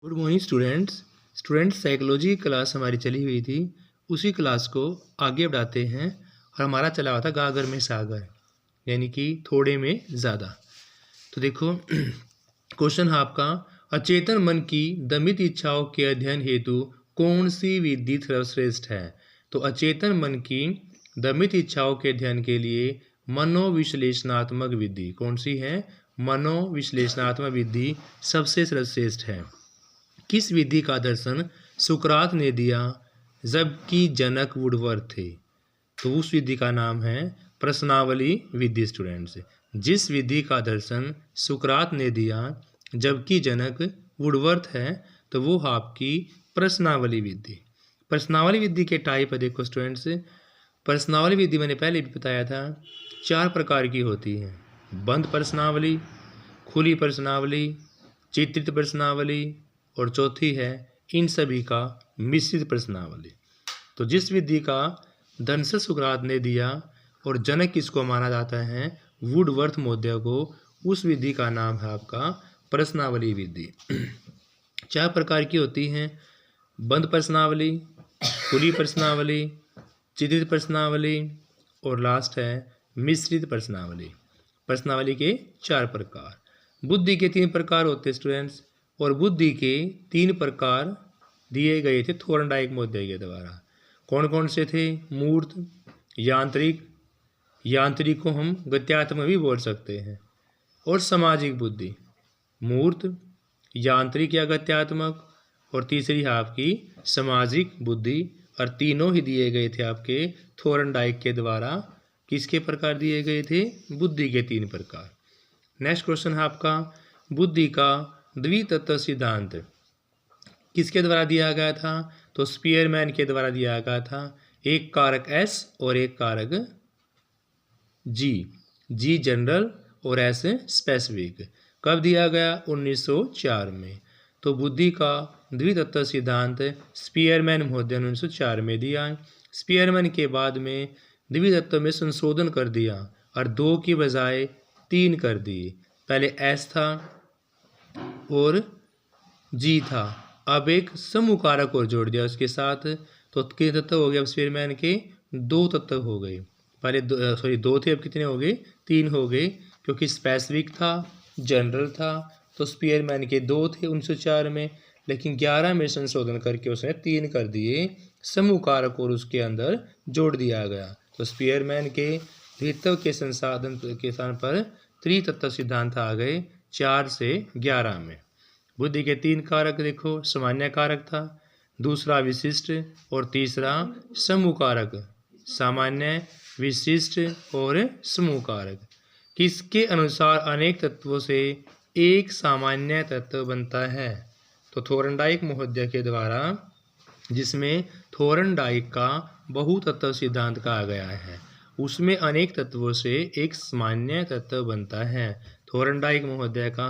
Good morning students psychology की class हमारी चली हुई थी। उसी क्लास को आगे बढ़ाते हैं और हमारा चला हुआ था गागर में सागर, यानी कि थोड़े में ज़्यादा। तो देखो क्वेश्चन है आपका, अचेतन मन की दमित इच्छाओं के अध्ययन हेतु कौन सी विधि सर्वश्रेष्ठ है। तो अचेतन मन की दमित इच्छाओं के अध्ययन के लिए मनोविश्लेषणात्मक विधि कौन सी है? मनोविश्लेषणात्मक विधि सबसे सर्वश्रेष्ठ है। किस विधि का दर्शन सुकरात ने दिया जबकि जनक वुडवर्थ थे? तो उस विधि का नाम है प्रश्नावली विधि। स्टूडेंट्स, जिस विधि का दर्शन सुकरात ने दिया जबकि जनक वुडवर्थ है तो वो आपकी प्रश्नावली विधि। प्रश्नावली विधि के टाइप है, देखो स्टूडेंट्स, प्रश्नावली विधि मैंने पहले भी बताया था 4 प्रकार की होती है। बंद प्रश्नावली, खुली प्रश्नावली, चित्रित प्रश्नावली और चौथी है इन सभी का मिश्रित प्रश्नावली। तो जिस विधि का दर्शन सुकरात ने दिया और जनक किसको माना जाता है? वुडवर्थ महोदय को। उस विधि का नाम है आपका प्रश्नावली विधि। 4 प्रकार की होती हैं, बंद प्रश्नावली, खुली प्रश्नावली, चित्रित प्रश्नावली और लास्ट है मिश्रित प्रश्नावली। प्रश्नावली के 4 प्रकार। बुद्धि के 3 प्रकार होते स्टूडेंट्स, और बुद्धि के 3 प्रकार दिए गए थे थोर्नडाइक महोदय के द्वारा। कौन कौन से थे? मूर्त, यांत्रिक, यांत्रिक को हम गत्यात्मक भी बोल सकते हैं, और सामाजिक बुद्धि। मूर्त, यांत्रिक या गत्यात्मक, और तीसरी है आपकी सामाजिक बुद्धि। और तीनों ही दिए गए थे आपके थोर्नडाइक के द्वारा। किसके प्रकार दिए गए थे? बुद्धि के 3 प्रकार। नेक्स्ट क्वेश्चन है आपका, बुद्धि का द्वितत्व सिद्धांत किसके द्वारा दिया गया था? तो स्पीयरमैन के द्वारा दिया गया था। एक कारक S और एक कारक G जनरल और S स्पेसिफिक। कब दिया गया? 1904 में। तो बुद्धि का द्वितत्व सिद्धांत स्पीयरमैन महोदय ने 1904 में दिया। स्पीयरमैन के बाद में द्वितत्व में संशोधन कर दिया और 2 की बजाय 3 कर दिए। पहले S था और G था, अब एक समूह कारक और जोड़ दिया उसके साथ। तो कितने तत्व हो गए? अब स्पीयरमैन के 2 तत्व हो गए। पहले 2 थे, अब कितने हो गए? 3 हो गए, क्योंकि स्पेसिफिक था, जनरल था। तो स्पीयरमैन के 2 थे 1904 में, लेकिन 11 में संशोधन करके उसने 3 कर दिए, समूह कारक और उसके अंदर जोड़ दिया गया। तो स्पीयरमैन के द्वित्व के संसाधन के स्थान पर त्रितत्व सिद्धांत आ गए 4 से 11 में। बुद्धि के 3 कारक देखो, सामान्य कारक था, दूसरा विशिष्ट और तीसरा समूह कारक। सामान्य, विशिष्ट और समूह कारक। किसके अनुसार अनेक तत्वों से एक सामान्य तत्व बनता है? तो थोर्नडाइक महोदय के द्वारा, जिसमें थोर्नडाइक का बहुतत्व सिद्धांत कहा गया है, उसमें अनेक तत्वों से एक सामान्य तत्व बनता है। थोर्नडाइक महोदय का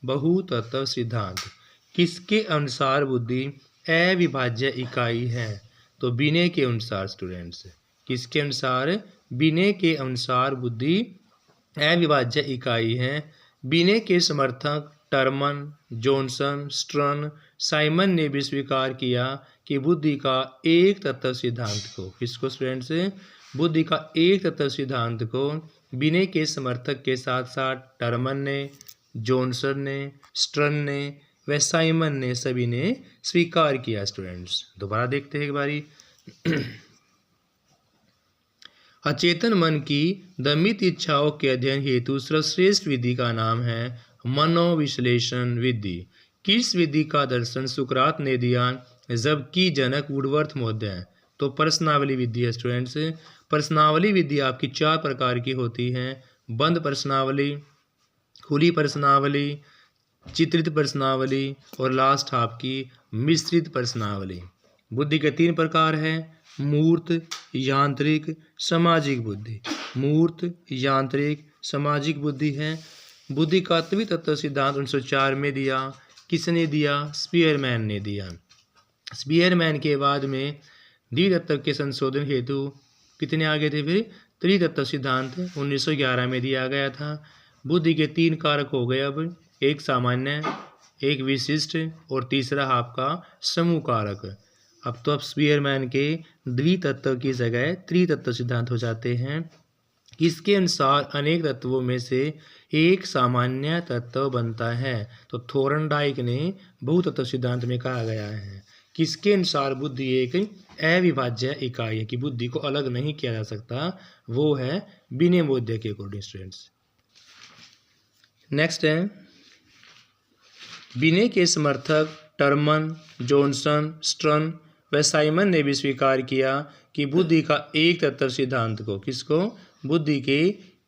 बहुतत्व सिद्धांत। किसके अनुसार बुद्धि अविभाज्य इकाई है? तो बिने के अनुसार स्टूडेंट्स। किसके अनुसार? बिने के अनुसार बुद्धि अविभाज्य इकाई है। बिने के समर्थक टर्मन, जॉनसन, स्ट्रन, साइमन ने भी स्वीकार किया कि बुद्धि का एक तत्व सिद्धांत को, किसको स्टूडेंट्स? बुद्धि का एक तत्व सिद्धांत को बिने के समर्थक के साथ साथ टर्मन ने, जॉनसन ने, स्ट्रन ने व साइमन ने सभी ने स्वीकार किया। स्टूडेंट्स दोबारा देखते हैं एक बारी। अचेतन मन की दमित इच्छाओं के अध्ययन हेतु सर्वश्रेष्ठ विधि का नाम है मनोविश्लेषण विधि। किस विधि का दर्शन सुकरात ने दिया जबकि जनक वुडवर्थ महोदय? तो प्रश्नावली विधि है स्टूडेंट्स। प्रश्नावली विधि आपकी 4 प्रकार की होती है, बंद प्रश्नावली, खुली प्रश्नावली, चित्रित प्रश्नावली और लास्ट आपकी मिश्रित प्रश्नावली। बुद्धि के 3 प्रकार हैं, मूर्त, यांत्रिक, सामाजिक बुद्धि। मूर्त, यांत्रिक, सामाजिक बुद्धि है। बुद्धि का द्वितत्व सिद्धांत 1904 में दिया। किसने दिया? स्पीयरमैन ने दिया। स्पीयरमैन के बाद में द्वितत्व के संशोधन हेतु कितने आ गए थे? फिर त्रितत्व सिद्धांत 1911 में दिया गया था। बुद्धि के 3 कारक हो गए अब, एक सामान्य, एक विशिष्ट और तीसरा आपका समूह कारक। अब तो स्पीयरमैन के द्वितत्व की जगह त्रितत्व सिद्धांत हो जाते हैं। इसके अनुसार अनेक तत्वों में से एक सामान्य तत्व बनता है। तो थोर्नडाइक ने बहुतत्व सिद्धांत में कहा गया है किसके अनुसार बुद्धि एक अविभाज्य इकाई है कि बुद्धि को अलग नहीं किया जा सकता, वो है बिने बोध्य के अकॉर्डिंग स्टूडेंट्स। नेक्स्ट है बिने के समर्थक टर्मन, जॉनसन, स्टर्न व साइमन ने भी स्वीकार किया कि बुद्धि का एक तत्व सिद्धांत को, किसको, बुद्धि के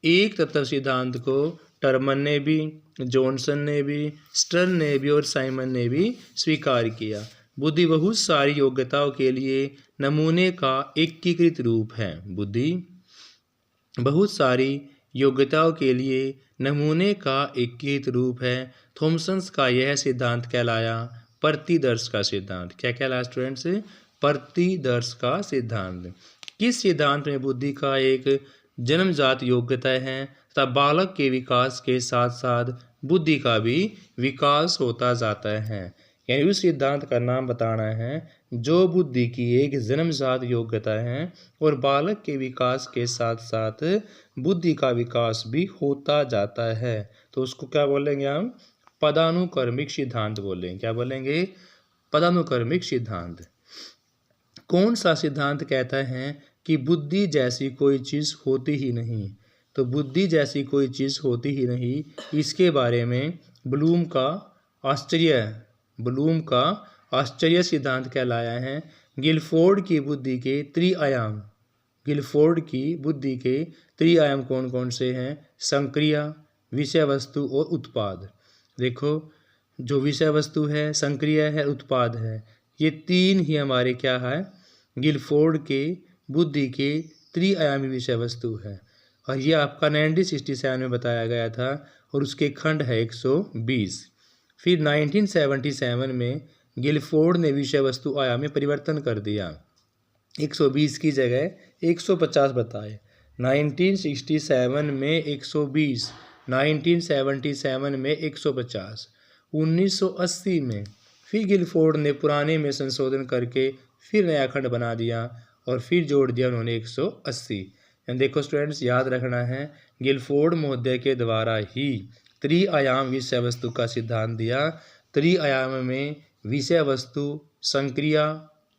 एक तत्व सिद्धांत को टर्मन ने भी, जॉनसन ने भी, स्टर्न ने भी और साइमन ने भी स्वीकार किया। बुद्धि बहुत सारी योग्यताओं के लिए नमूने का एकीकृत रूप है। बुद्धि बहुत सारी योग्यताओं के लिए नमूने का एकीकृत रूप है। थॉमसन्स का यह सिद्धांत कहलाया प्रतिदर्श का सिद्धांत। क्या कहलाया स्टूडेंट्स? प्रतिदर्श का सिद्धांत। किस सिद्धांत में बुद्धि का एक जन्मजात योग्यता है तथा बालक के विकास के साथ साथ बुद्धि का भी विकास होता जाता है। यानी उस सिद्धांत का नाम बताना है जो बुद्धि की एक जन्मजात योग्यता है और बालक के विकास के साथ साथ बुद्धि का विकास भी होता जाता है। तो उसको क्या बोलेंगे हम? पदानुक्रमिक सिद्धांत बोलेंगे। क्या बोलेंगे? पदानुक्रमिक सिद्धांत। कौन सा सिद्धांत कहता है कि बुद्धि जैसी कोई चीज़ होती ही नहीं? तो बुद्धि जैसी कोई चीज़ होती ही नहीं, इसके बारे में ब्लूम का आश्चर्य सिद्धांत कहलाया है। गिलफोर्ड की बुद्धि के त्रिआयाम, गिलफोर्ड की बुद्धि के त्रिआयाम कौन कौन से हैं? संक्रिया, विषय वस्तु और उत्पाद। देखो, जो विषय वस्तु है, संक्रिया है, उत्पाद है, ये तीन ही हमारे क्या है? गिलफोर्ड के बुद्धि के त्रिआयामी विषय वस्तु है। और ये आपका 1967 में बताया गया था और उसके खंड है 120। फिर 1977 में गिलफोर्ड ने विषय वस्तु आयाम में परिवर्तन कर दिया, 120 की जगह 150 बताए। 1967 में 120, 1977 में 150, 1980 में फिर गिलफोर्ड ने पुराने में संशोधन करके फिर नया खंड बना दिया और फिर जोड़ दिया उन्होंने 180। देखो स्टूडेंट्स, याद रखना है गिलफोर्ड महोदय के द्वारा ही त्रिआयाम विषय वस्तु का सिद्धांत दिया। त्रिआयाम में विषय वस्तु, संक्रिया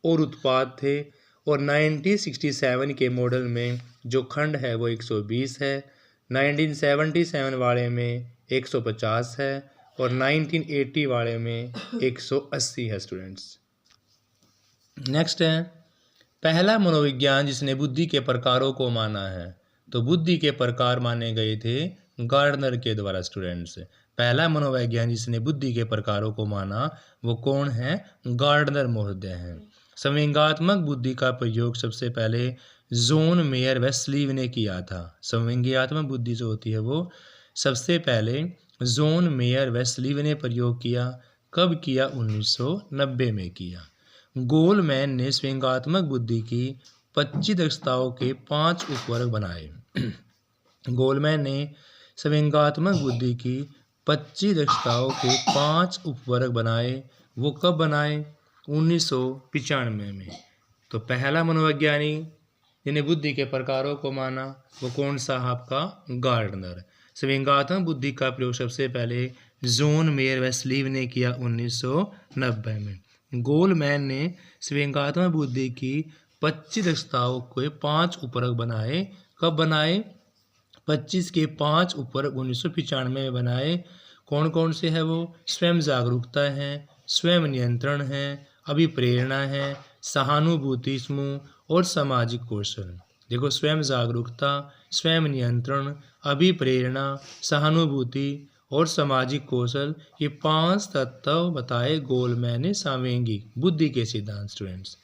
और उत्पाद थे और 1967 के मॉडल में जो खंड है वो 120 है, 1977 वाले में 150 है और 1980 वाले में 180 है स्टूडेंट्स। नेक्स्ट है पहला मनोविज्ञान जिसने बुद्धि के प्रकारों को माना है। तो बुद्धि के प्रकार माने गए थे गार्डनर के द्वारा स्टूडेंट्स। पहला मनोवैज्ञान जिसने बुद्धि के प्रकारों को माना वो कौन है? गार्डनर महोदय हैं। संवेगात्मक बुद्धि का प्रयोग सबसे पहले जॉन मेयर व स्लीव ने किया था। संवेगात्मक बुद्धि जो होती है वो सबसे पहले जॉन मेयर व स्लीव ने प्रयोग किया। कब किया? 1990 में किया। गोलमैन ने संवेगात्मक बुद्धि की 25 दक्षताओं के 5 उपवर्ग बनाए। गोलमैन ने संवेगात्मक बुद्धि की 25 दक्षताओं के 5 उपवर्ग बनाए। वो कब बनाए? 1995 में। तो पहला मनोवैज्ञानिक जिन्हें बुद्धि के प्रकारों को माना वो कौन सा? आपका गार्डनर। संवेगात्मक बुद्धि का प्रयोग सबसे पहले जॉन मेयर व स्लीव ने किया 1990 में। गोलमैन ने संवेगात्मक बुद्धि की 25 दक्षताओं के 5 उपवर्ग बनाए। कब बनाए? 25 के 5 उपवर्ग 1995 में बनाए। कौन कौन से है वो? स्वयं जागरूकता है, स्वयं नियंत्रण है, अभिप्रेरणा है, सहानुभूति समूह और सामाजिक कौशल। देखो, स्वयं जागरूकता, स्वयं नियंत्रण, अभिप्रेरणा, सहानुभूति और सामाजिक कौशल, ये 5 तत्व बताए गोलमैन ने सांवेगिक बुद्धि के सिद्धांत स्टूडेंट्स।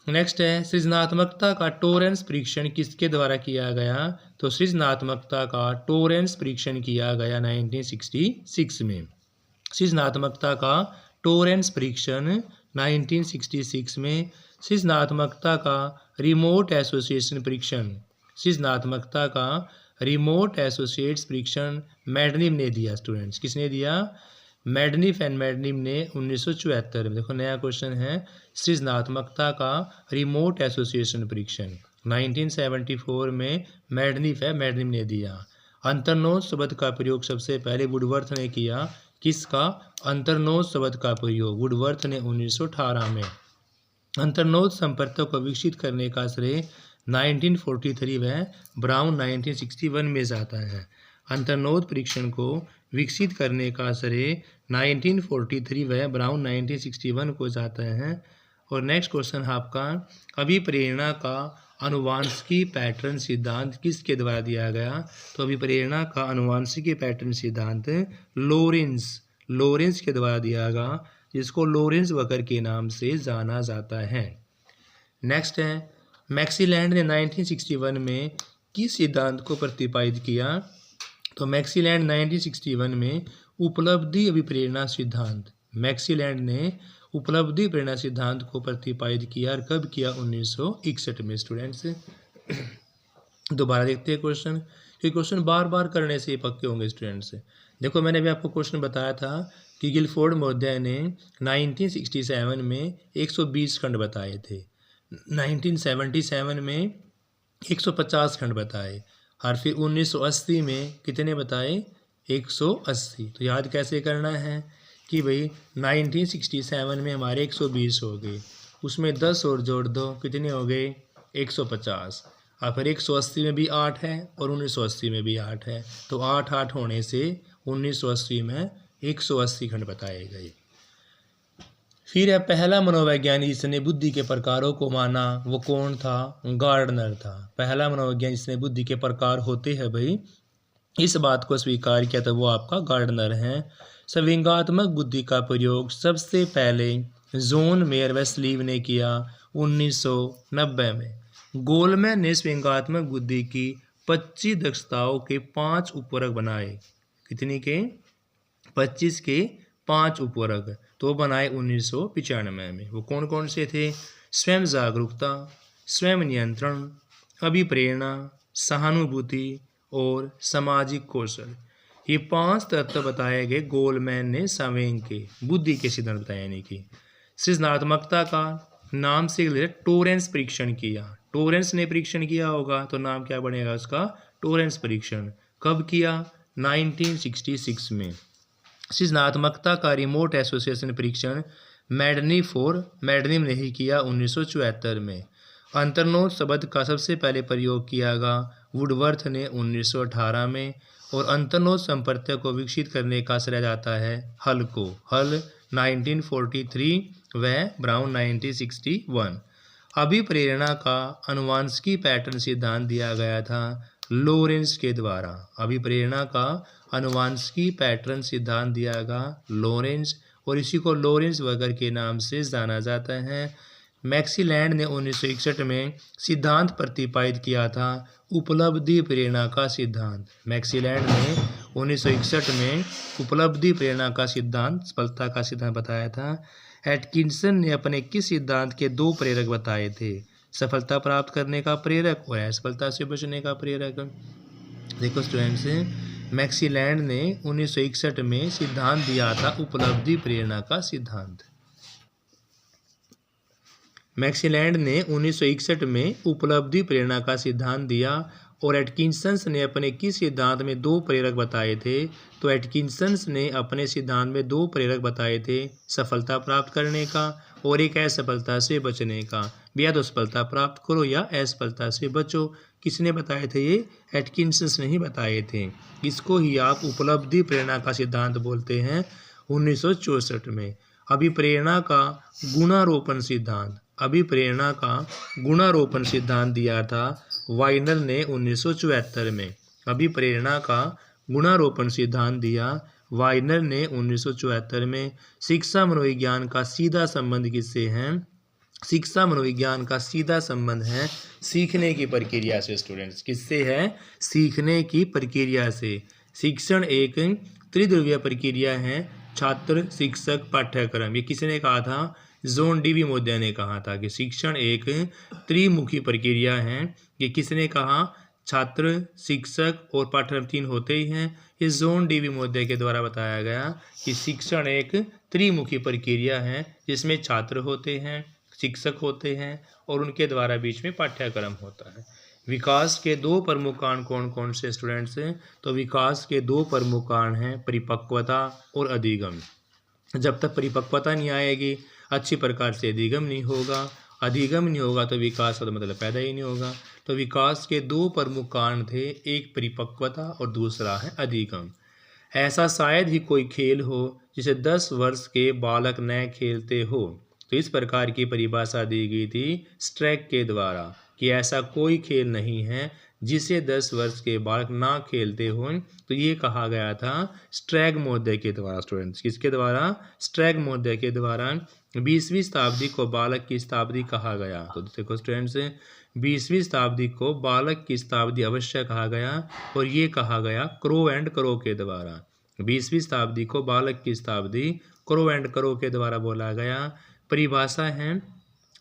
नेक्स्ट है सृजनात्मकता का टोरेंस परीक्षण किसके द्वारा किया गया? तो सृजनात्मकता का टोरेंस परीक्षण किया गया 1966 में। सृजनात्मकता का टोरेंस परीक्षण 1966 में। सृजनात्मकता का रिमोट एसोसिएशन परीक्षण, सृजनात्मकता का रिमोट एसोसिएट्स परीक्षण मैडनिव ने दिया स्टूडेंट्स। किसने दिया? मेडनिफ एंड मेडनिम ने 1974 में, देखो नया क्वेश्चन है, सृजनात्मकता का रिमोट एसोसिएशन परीक्षण 1974 में मेडनिफ है मेडनिम ने दिया। अंतर्नोद शब्द का प्रयोग सबसे पहले वुडवर्थ ने किया। किसका? अंतर्नोद शब्द का प्रयोग वुडवर्थ ने 1918 में। अंतर्नोद संपर्कों को विकसित करने का श्रेय 1943 व ब्राउन 1961 में जाता है। अंतर्नोद परीक्षण को विकसित करने का श्रेय 1943 व ब्राउन 1961 को जाता है। और नेक्स्ट क्वेश्चन है आपका, अभिप्रेरणा का अनुवांशिकी पैटर्न सिद्धांत किसके द्वारा दिया गया? तो अभिप्रेरणा का अनुवांशिकी पैटर्न सिद्धांत लोरेंस के द्वारा दिया गया, जिसको लोरेंस वक्र के नाम से जाना जाता है। नेक्स्ट है, मैक्सीलैंड ने 1961 में किस सिद्धांत को प्रतिपादित किया? तो मैक्सीलैंड 1961 में उपलब्धि अभिप्रेरणा सिद्धांत, मैक्सीलैंड ने उपलब्धि प्रेरणा सिद्धांत को प्रतिपादित किया। और कब किया? 1961 में। स्टूडेंट्स दोबारा देखते हैं क्वेश्चन, ये क्वेश्चन बार बार करने से पक्के होंगे स्टूडेंट्स। देखो मैंने भी आपको क्वेश्चन बताया था कि गिलफोर्ड महोदय ने 1967 में 120 खंड बताए थे, 1977 में 150 खंड बताए, और फिर 1980 में कितने बताए? 180। तो याद कैसे करना है कि भाई 1967 में हमारे 120 हो गए, उसमें 10 और जोड़ दो, कितने हो गए? 150। और फिर 180 में भी 8 है और 1980 में भी 8 है, तो 8 होने से 1980 में 180 खंड बताए गए। फिर है पहला मनोवैज्ञानिक जिसने बुद्धि के प्रकारों को माना, वो कौन था? गार्डनर था। पहला मनोवैज्ञानिक जिसने बुद्धि के प्रकार होते हैं भाई, इस बात को स्वीकार किया था, वो आपका गार्डनर है। संवेगात्मक बुद्धि का प्रयोग सबसे पहले जॉन मेयर व स्लीव ने किया 1990 में। गोलमैन ने संवेगात्मक बुद्धि की 25 दक्षताओं के 5 उपवर्ग बनाए। कितनी के? 25 के 5 उपवर्ग तो बनाए 1995 में। वो कौन कौन से थे? स्वयं जागरूकता, स्वयं नियंत्रण, अभिप्रेरणा, सहानुभूति और सामाजिक कौशल। ये 5 तत्व बताए गए गोलमैन ने संवेग के बुद्धि के सिद्धांत बताए। यानी कि सृजनात्मकता का नाम से रिलेटेड टोरेंस परीक्षण किया। टोरेंस ने परीक्षण किया होगा तो नाम क्या बनेगा उसका? टोरेंस परीक्षण। कब किया? 1966 में। सृजनात्मकता का रिमोट एसोसिएशन परीक्षण मेडनिम ने ही किया 1974 में। अंतर्नोद शब्द का सबसे पहले प्रयोग किया गया वुडवर्थ ने 1918 में। और अंतर्नोद संपर्क को विकसित करने का श्रेय जाता है हल को। हल 1943 व ब्राउन 1961। अभिप्रेरणा का अनुवांशिकी पैटर्न सिद्धांत दिया गया था लोरेंस के द्वारा। अभिप्रेरणा का अनुवांशिकी पैटर्न सिद्धांत दिया गया लोरेंस, और इसी को लोरेंस वक्र के नाम से जाना जाता है। मैक्सीलैंड ने 1961 में सिद्धांत प्रतिपादित किया था उपलब्धि प्रेरणा का सिद्धांत। मैक्सीलैंड ने 1961 में उपलब्धि प्रेरणा का सिद्धांत, सफलता का सिद्धांत बताया था। एटकिंसन ने अपने किस सिद्धांत के 2 प्रेरक बताए थे? सफलता प्राप्त करने का प्रेरक और असफलता से बचने का प्रेरक। देखो स्टूडेंट्स, मैक्सीलैंड ने 1961 में सिद्धांत दिया था उपलब्धि प्रेरणा का सिद्धांत। मैक्सीलैंड ने 1961 में उपलब्धि प्रेरणा का सिद्धांत दिया। और एटकिंसन ने अपने किस सिद्धांत में 2 प्रेरक बताए थे? तो एटकिंसन ने अपने सिद्धांत में 2 प्रेरक बताए थे, सफलता प्राप्त करने का और एक असफलता से बचने का। या तो सफलता प्राप्त करो या असफलता से बचो। किसने बताए थे ये? एटकिंसन ने ही बताए थे। इसको ही आप उपलब्धि प्रेरणा का सिद्धांत बोलते हैं 1964 में। अभिप्रेरणा का गुणारोपण सिद्धांत, अभिप्रेरणा का गुणारोपण सिद्धांत दिया था वाइनर ने 1974 में। अभिप्रेरणा का गुणारोपण सिद्धांत दिया वाइनर ने 1974 में। शिक्षा मनोविज्ञान का सीधा संबंध किससे है? शिक्षा मनोविज्ञान का सीधा संबंध है सीखने की प्रक्रिया से। स्टूडेंट्स, किससे है? सीखने की प्रक्रिया से। शिक्षण एक त्रिध्रुवीय प्रक्रिया है, छात्र, शिक्षक, पाठ्यक्रम। ये किसने कहा था? जॉन डी महोदय ने कहा था कि शिक्षण एक त्रिमुखी प्रक्रिया है। ये किसने कहा? छात्र, शिक्षक और पाठ्यक्रम 3 होते ही हैं। इस जोन डीवी महोदय के द्वारा बताया गया कि शिक्षण एक त्रिमुखी प्रक्रिया है जिसमें छात्र होते हैं, शिक्षक होते हैं और उनके द्वारा बीच में पाठ्यक्रम होता है। विकास के 2 प्रमुख कारण कौन कौन से स्टूडेंट्स हैं? तो विकास के 2 प्रमुख कारण हैं परिपक्वता और अधिगम। जब तक परिपक्वता नहीं आएगी अच्छी प्रकार से अधिगम नहीं होगा तो विकास का तो मतलब पैदा ही नहीं होगा। तो विकास के 2 प्रमुख कारण थे, एक परिपक्वता और दूसरा है अधिगम। ऐसा शायद ही कोई खेल हो जिसे 10 वर्ष के बालक न खेलते हो। तो इस प्रकार की परिभाषा दी गई थी स्ट्रैक के द्वारा कि ऐसा कोई खेल नहीं है जिसे 10 वर्ष के बालक ना खेलते हो। तो ये कहा गया था स्ट्रैग महोदय के द्वारा। स्टूडेंट्स किसके द्वारा? स्ट्रैग महोदय के द्वारा 20वीं शताब्दी को बालक की शताब्दी कहा गया। तो देखो स्टूडेंट्स 20वीं शताब्दी को बालक की शताब्दी अवश्य कहा गया और ये कहा गया क्रो एंड करो के द्वारा। 20वीं शताब्दी को बालक की शताब्दी क्रो एंड करो के द्वारा बोला गया। परिभाषा है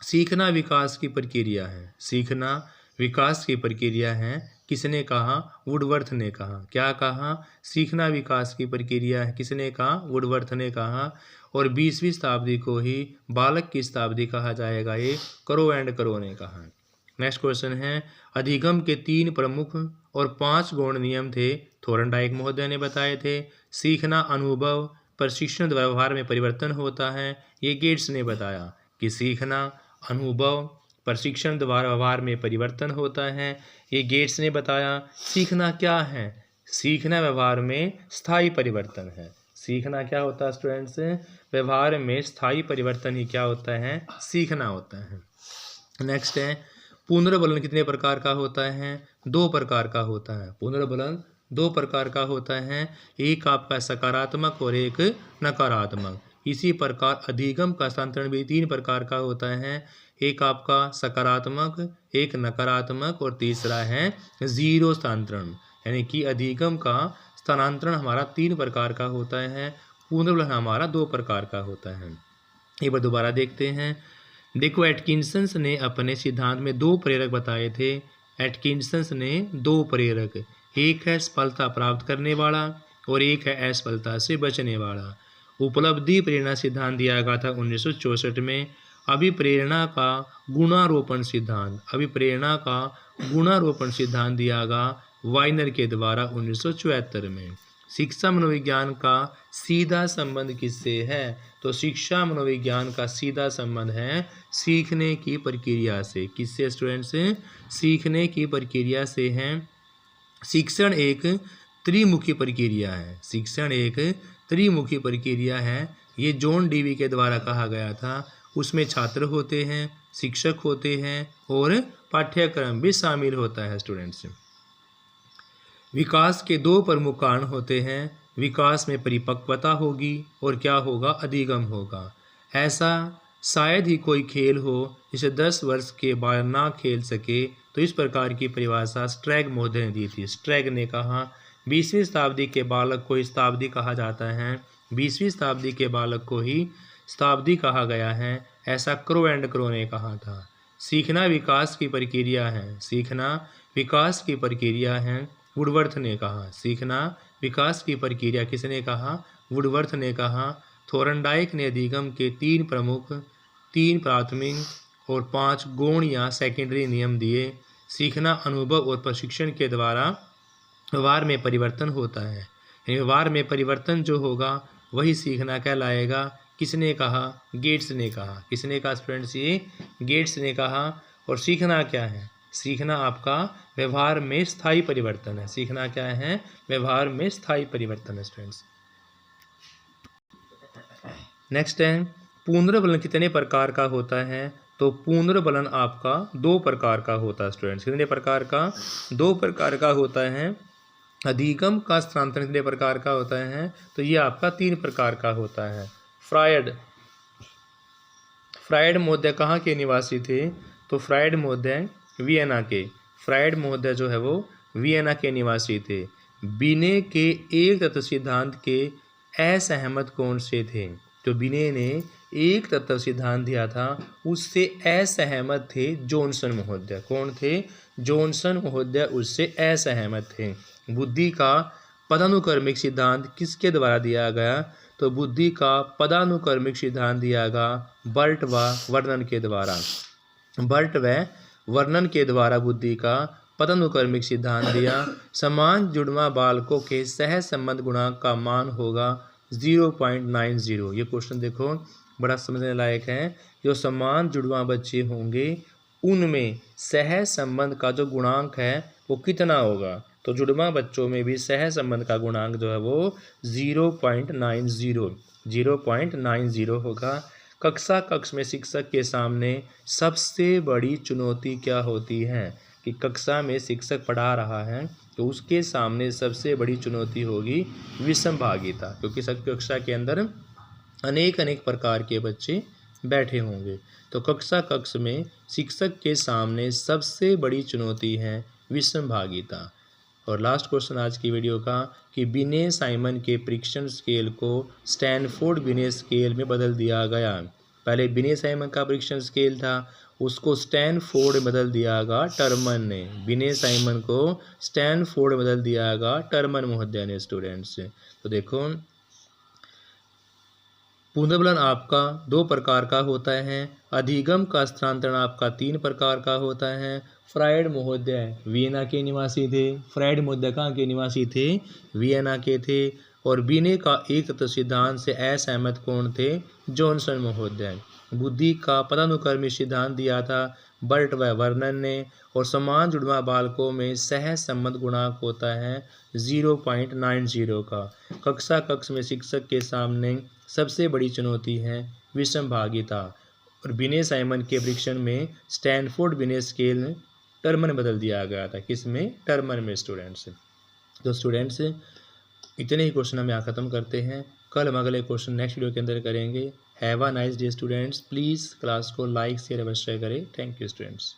सीखना विकास की प्रक्रिया है। सीखना विकास की प्रक्रिया है। किसने कहा? वुडवर्थ ने कहा। क्या कहा? सीखना विकास की प्रक्रिया है। किसने कहा? वुडवर्थ ने कहा। और 20वीं शताब्दी को ही बालक की शताब्दी कहा जाएगा, ये करो एंड करो ने कहा। नेक्स्ट क्वेश्चन है अधिगम के 3 प्रमुख और 5 गौण नियम थे, थोरनडाइक महोदय ने बताए थे। सीखना अनुभव प्रशिक्षण व्यवहार में परिवर्तन होता है, ये गेट्स ने बताया कि सीखना अनुभव प्रशिक्षण द्वारा व्यवहार में परिवर्तन होता है, ये गेट्स ने बताया। सीखना क्या है? सीखना व्यवहार में स्थायी परिवर्तन है। सीखना क्या होता है स्टूडेंट्स? व्यवहार में स्थायी परिवर्तन ही क्या होता है? सीखना होता है। नेक्स्ट है पुनर्बलन कितने प्रकार का होता है? 2 प्रकार का होता है। पुनर्बलन 2 प्रकार का होता है, एक आपका सकारात्मक और एक नकारात्मक। इसी प्रकार अधिगम का स्थानांतरण भी 3 प्रकार का होता है, एक आपका सकारात्मक, एक नकारात्मक और तीसरा है जीरो स्थानांतरण। यानी कि अधिगम का स्थानांतरण हमारा 3 प्रकार का होता है, पुनर्बलन हमारा 2 प्रकार का होता है। एक बार दोबारा देखते हैं। देखो एटकिंसंस ने अपने सिद्धांत में 2 प्रेरक बताए थे। एटकिंसंस ने 2 प्रेरक, एक है सफलता प्राप्त करने वाला और एक है असफलता से बचने वाला। उपलब्धि प्रेरणा सिद्धांत दिया गया था 1964 में। अभिप्रेरणा का गुणारोपण सिद्धांत दिया गया वाइनर के द्वारा 1974 में। शिक्षा मनोविज्ञान का सीधा संबंध किससे है? तो शिक्षा मनोविज्ञान का सीधा संबंध है सीखने की प्रक्रिया से। किससे स्टूडेंट्स? सीखने की प्रक्रिया से है। शिक्षण एक त्रिमुखी प्रक्रिया है। शिक्षण एक त्रिमुखी प्रक्रिया है, ये जॉन डीवी के द्वारा कहा गया था। उसमें छात्र होते हैं, शिक्षक होते हैं और पाठ्यक्रम भी शामिल होता है। स्टूडेंट्स विकास के 2 प्रमुख कारण होते हैं, विकास में परिपक्वता होगी और क्या होगा? अधिगम होगा। ऐसा शायद ही कोई खेल हो जिसे 10 वर्ष के बाद ना खेल सके। तो इस प्रकार की परिभाषा स्ट्रैग महोदय ने दी थी। स्ट्रैग ने कहा 20वीं शताब्दी के बालक को शताब्दी कहा जाता है, 20वीं शताब्दी के बालक को ही शताब्दी कहा गया है, ऐसा क्रो एंड क्रो ने कहा था। सीखना विकास की प्रक्रिया है। सीखना विकास की प्रक्रिया है, वुडवर्थ ने कहा। सीखना विकास की प्रक्रिया किसने कहा? वुडवर्थ ने कहा। थोरनडाइक ने अधिगम के 3 प्रमुख, 3 प्राथमिक और 5 गौण या सेकेंडरी नियम दिए। सीखना अनुभव और प्रशिक्षण के द्वारा व्यवहार में परिवर्तन होता है। व्यवहार में परिवर्तन जो होगा वही सीखना कहलाएगा। किसने कहा? गेट्स ने कहा। किसने कहा स्टूडेंट्स? ये गेट्स ने कहा। और सीखना क्या है? सीखना आपका व्यवहार में स्थायी परिवर्तन है। सीखना क्या है? व्यवहार में स्थायी परिवर्तन है। स्टूडेंट्स नेक्स्ट है पुनर्बलन कितने प्रकार का होता है? तो पुनर्बलन आपका 2 प्रकार का होता है। स्टूडेंट्स कितने प्रकार का? 2 प्रकार का होता है। अधिगम का स्थानांतरण कितने प्रकार का होता है? तो ये आपका 3 प्रकार का होता है। फ्रायड महोदय कहाँ के निवासी थे? तो फ्रायड महोदय वियना के। फ्रायड महोदय जो है वो वियना के निवासी थे। बिने के एक तत्व सिद्धांत के असहमत कौन से थे? तो बिने ने एक तत्व सिद्धांत दिया था उससे असहमत थे जॉनसन महोदय। कौन थे? जॉनसन महोदय उससे असहमत थे। बुद्धि का पदानुक्रमिक सिद्धांत किसके द्वारा दिया गया? तो बुद्धि का पदानुक्रमिक सिद्धांत दिया गया बर्ट व वर्नन के द्वारा। बर्ट व वर्नन के द्वारा बुद्धि का पदानुक्रमिक सिद्धांत दिया। समान जुड़वां बालकों के सह संबंध गुणांक का मान होगा 0.90। ये क्वेश्चन देखो बड़ा समझने लायक है। जो समान जुड़वां बच्चे होंगे उनमें सह संबंध का जो गुणांक है वो कितना होगा? तो जुड़वां बच्चों में भी सह संबंध का गुणांक जो है वो 0.90 होगा। कक्षा कक्ष में शिक्षक के सामने सबसे बड़ी चुनौती क्या होती है? कि कक्षा में शिक्षक पढ़ा रहा है तो उसके सामने सबसे बड़ी चुनौती होगी विषमभागिता, क्योंकि कक्षा के अंदर अनेक प्रकार के बच्चे बैठे होंगे। तो कक्षा कक्ष में शिक्षक के सामने सबसे बड़ी चुनौती है विषमभागिता। और लास्ट क्वेश्चन आज की वीडियो का कि बिने साइमन के परीक्षण स्केल को स्टैनफोर्ड बिने स्केल में बदल दिया गया। पहले बिने साइमन का परीक्षण स्केल था, उसको स्टैनफोर्ड में बदल दिया गया टर्मन ने। बिने साइमन को स्टैनफोर्ड में बदल दिया गया टर्मन महोदय ने स्टूडेंट्स। तो देखो पुनर्बलन आपका 2 प्रकार का होता है। अधिगम का स्थानांतरण आपका 3 प्रकार का होता है। फ्रायड महोदय वियना के निवासी थे। फ्रायड महोदय कहाँ के निवासी थे? वियना के थे। और बिने का एक तत्व सिद्धांत से असहमत कौन थे? जॉनसन महोदय। बुद्धि का पदानुक्रमिक सिद्धांत दिया था बर्ट व वर्नन ने। और समान जुड़वां बालकों में सह संबंध गुणांक होता है 0.90 का। कक्षा कक्ष में शिक्षक के सामने सबसे बड़ी चुनौती है विषमभागिता। और बिने साइमन के परीक्षण में स्टैनफोर्ड बिने स्केल टर्मन बदल दिया गया था। किसमें? टर्मन में स्टूडेंट्स। तो स्टूडेंट्स इतने ही क्वेश्चन हम यहाँ ख़त्म करते हैं। कल हम अगले क्वेश्चन नेक्स्ट वीडियो के अंदर करेंगे। Have a nice day students. Please class को लाइक शेयर अवश्य करें। Thank you students.